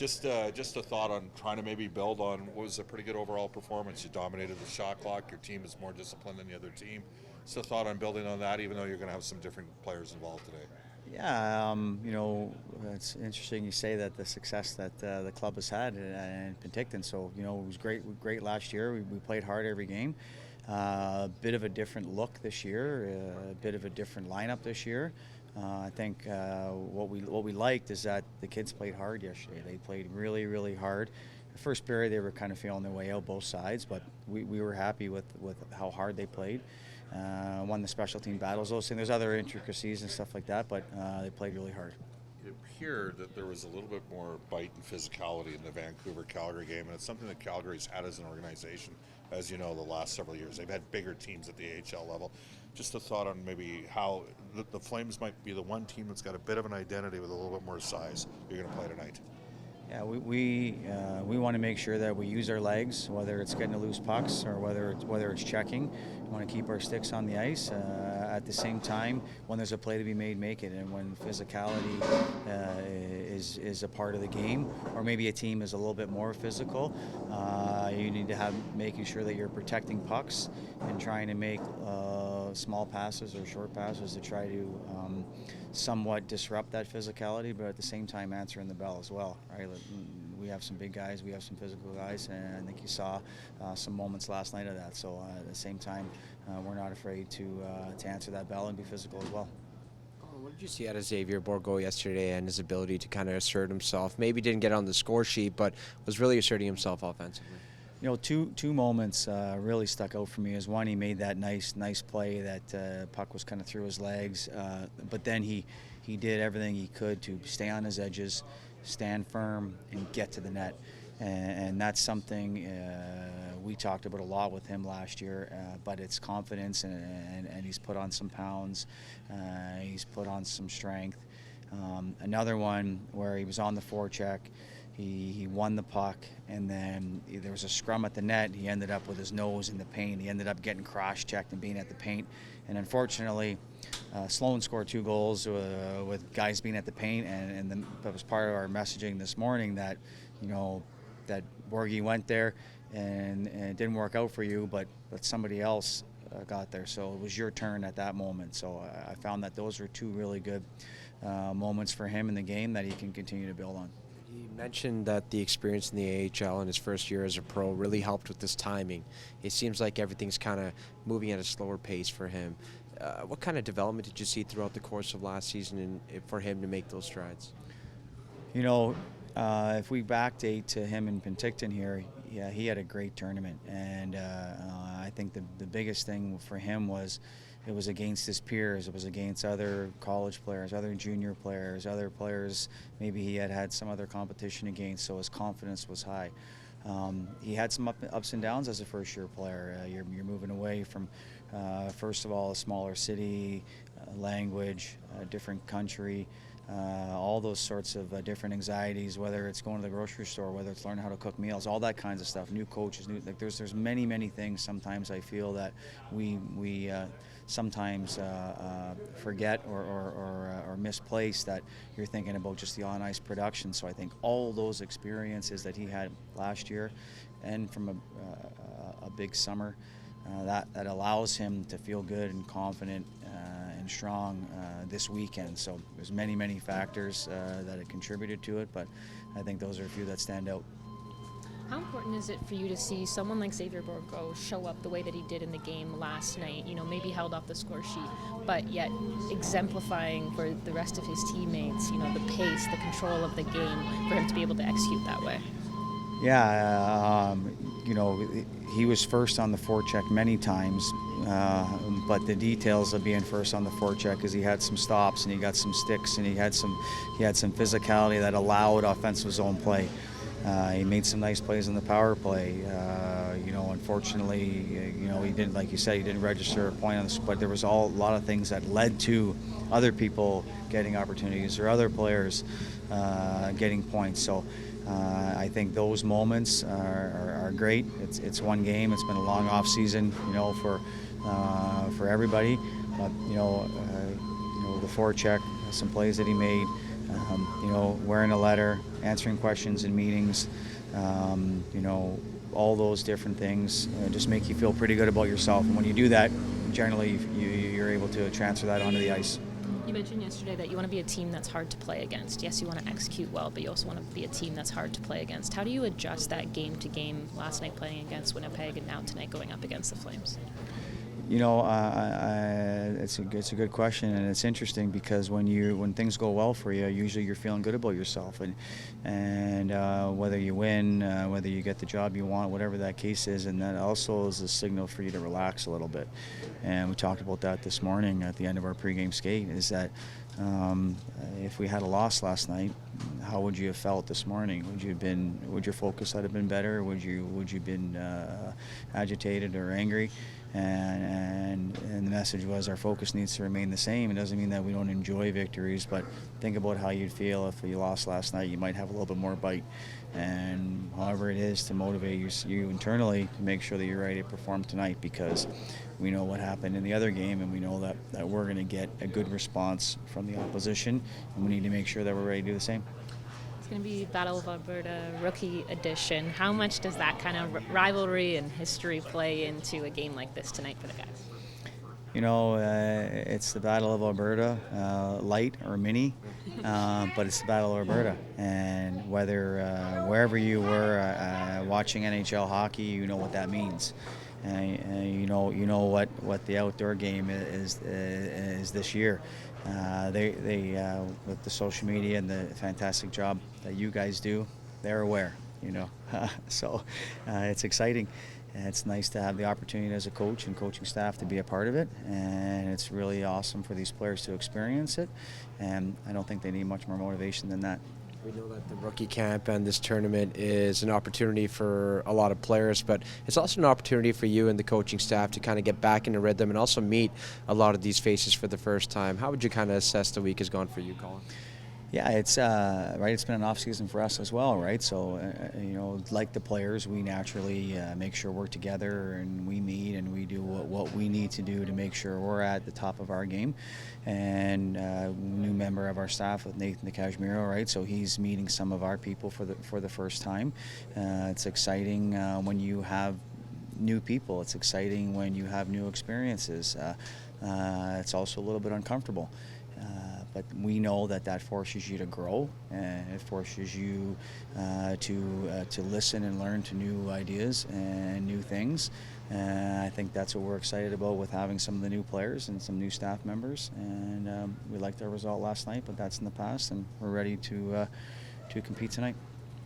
Just a thought on trying to maybe build on what was a pretty good overall performance. You dominated the shot clock. Your team is more disciplined than the other team. Just a thought on building on that, even though you're going to have some different players involved today. Yeah, it's interesting you say that the success that the club has had in Penticton. So, it was great last year. We played hard every game. A bit of a different look this year, a bit of a different lineup this year. I think what we liked is that the kids played hard yesterday. They played really, really hard. The first period they were kind of feeling their way out both sides, but we were happy with how hard they played. Won the special team battles, those things. There's other intricacies and stuff like that, but they played really hard. It appeared that there was a little bit more bite and physicality in the Vancouver-Calgary game, and it's something that Calgary's had as an organization, as you know, the last several years. They've had bigger teams at the AHL level. Just a thought on maybe how the Flames might be the one team that's got a bit of an identity with a little bit more size you're going to play tonight. Yeah, we want to make sure that we use our legs, whether it's getting to loose pucks or whether it's checking. We want to keep our sticks on the ice. At the same time, when there's a play to be made, make it. And when physicality is a part of the game, or maybe a team is a little bit more physical, you need to have making sure that you're protecting pucks and trying to make small passes or short passes to try to somewhat disrupt that physicality, but at the same time answering the bell as well, right? We have some big guys, we have some physical guys, and I think you saw some moments last night of that. So at the same time, we're not afraid to answer that bell and be physical as well. What did you see out of Xavier Bourgault yesterday and his ability to kind of assert himself? Maybe didn't get on the score sheet, but was really asserting himself offensively. Two moments really stuck out for me. Is one, he made that nice play that puck was kind of through his legs, but then he did everything he could to stay on his edges, stand firm, and get to the net. And that's something we talked about a lot with him last year, but it's confidence, and he's put on some pounds, he's put on some strength. Another one where he was on the forecheck, he won the puck, and then there was a scrum at the net. He ended up with his nose in the paint. He ended up getting cross-checked and being at the paint. And unfortunately, Sloan scored 2 goals with guys being at the paint, and that was part of our messaging this morning that, that Borgie went there and it didn't work out for you, but somebody else got there. So it was your turn at that moment. So I found that those were 2 really good moments for him in the game that he can continue to build on. You mentioned that the experience in the AHL in his first year as a pro really helped with his timing. It seems like everything's kind of moving at a slower pace for him. What kind of development did you see throughout the course of last season and for him to make those strides? If we backdate to him in Penticton here, yeah, he had a great tournament, and I think the biggest thing for him was it was against his peers. It was against other college players, other junior players, other players maybe he had some other competition against, so his confidence was high. He had some ups and downs as a first-year player. You're moving away from, first of all, a smaller city, language, different country, all those sorts of different anxieties, whether it's going to the grocery store, whether it's learning how to cook meals, all that kinds of stuff, new coaches, there's many things sometimes I feel that we sometimes forget or misplace, that you're thinking about just the on-ice production. So I think all those experiences that he had last year and from a big summer, that allows him to feel good and confident and strong this weekend. So there's many factors that have contributed to it, but I think those are a few that stand out. How important is it for you to see someone like Xavier Bourgault show up the way that he did in the game last night, maybe held off the score sheet, but yet exemplifying for the rest of his teammates, the pace, the control of the game, for him to be able to execute that way? Yeah, he was first on the forecheck many times, but the details of being first on the forecheck is he had some stops and he got some sticks and he had some physicality that allowed offensive zone play. He made some nice plays in the power play. Unfortunately, he didn't, like you said, he didn't register a point on this, but there was a lot of things that led to other people getting opportunities or other players getting points. So I think those moments are great. It's one game. It's been a long off season, for everybody. But the forecheck, some plays that he made. wearing a letter, answering questions in meetings, all those different things just make you feel pretty good about yourself. And when you do that, generally you're able to transfer that onto the ice. You mentioned yesterday that you want to be a team that's hard to play against. Yes, you want to execute well, but you also want to be a team that's hard to play against. How do you adjust that game to game, last night playing against Winnipeg and now tonight going up against the Flames? It's a good question, and it's interesting because when things go well for you, usually you're feeling good about yourself, and whether you win, whether you get the job you want, whatever that case is, and that also is a signal for you to relax a little bit. And we talked about that this morning at the end of our pregame skate. Is that if we had a loss last night, how would you have felt this morning? Would your focus have been better? Would you been agitated or angry? And the message was our focus needs to remain the same. It doesn't mean that we don't enjoy victories, but think about how you'd feel if you lost last night. You might have a little bit more bite, and however it is to motivate you internally to make sure that you're ready to perform tonight, because we know what happened in the other game, and we know that we're going to get a good response from the opposition, and we need to make sure that we're ready to do the same. It's going to be Battle of Alberta Rookie Edition. How much does that kind of rivalry and history play into a game like this tonight for the guys? It's the Battle of Alberta, light or mini, but it's the Battle of Alberta. And wherever you were watching NHL hockey, you know what that means. And you know what the outdoor game is this year. They with the social media and the fantastic job that you guys do, they're aware. So it's exciting. And it's nice to have the opportunity as a coach and coaching staff to be a part of it, and it's really awesome for these players to experience it, and I don't think they need much more motivation than that. We know that the rookie camp and this tournament is an opportunity for a lot of players, but it's also an opportunity for you and the coaching staff to kind of get back into rhythm and also meet a lot of these faces for the first time. How would you kind of assess the week has gone for you, Colin? Yeah, it's right. It's been an off season for us as well, right? So, like the players, we naturally make sure we're together and we meet and we do what we need to do to make sure we're at the top of our game. And new member of our staff with Nathan DeCashmero, right? So he's meeting some of our people for the first time. It's exciting when you have new people. It's exciting when you have new experiences. It's also a little bit uncomfortable. But we know that forces you to grow, and it forces you to listen and learn to new ideas and new things. I think that's what we're excited about with having some of the new players and some new staff members. And we liked our result last night, but that's in the past, and we're ready to compete tonight.